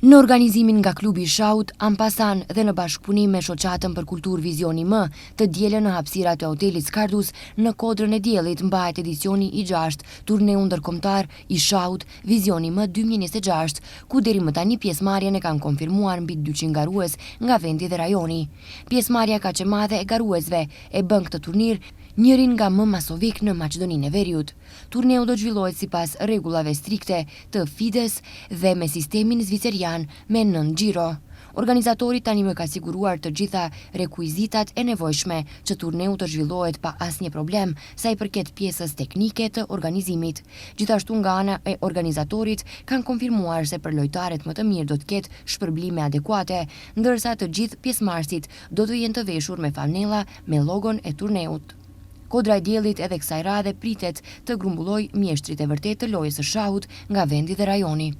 Në organizimin nga klubi Shahut, Ampasan dhe në bashkëpunim me shoqatën për kulturë Vizioni M, të dielën në hapësirat e hotelit Skardus, në Kodrën e Diellit mbahet edicioni i 6 turneu ndërkombëtar i Shahut Vizioni M 2026, ku deri më tani pjesëmarrjen e kanë konfirmuar mbi 200 garues nga vendi dhe rajoni. Pjesëmarrja kaq e madhe e garuesve e bën këtë turnir njërin nga më masovik në Maqedoninë e Veriut. Turneu do të zhvillohet sipas rregullave strikte të FIDE-s dhe me sistemin zvicerian me 9 xhiro. Organizatori tani më ka siguruar të gjitha rekuizitat e nevojshme që turneu të zhvillohet pa asnjë problem sa i përket pjesës teknike të organizimit. Gjithashtu nga ana e organizatorit kanë konfirmuar se për lojtarët më të mirë do të ketë shpërblime adekuate, ndërsa të gjithë pjesëmarrësit do të jenë të veshur me fanella me logon e turneut. Kodra e Diellit edhe kësaj radhe pritet të grumbullojë mjeshtrit e vërtet të lojës së Shahut nga vendi dhe rajoni.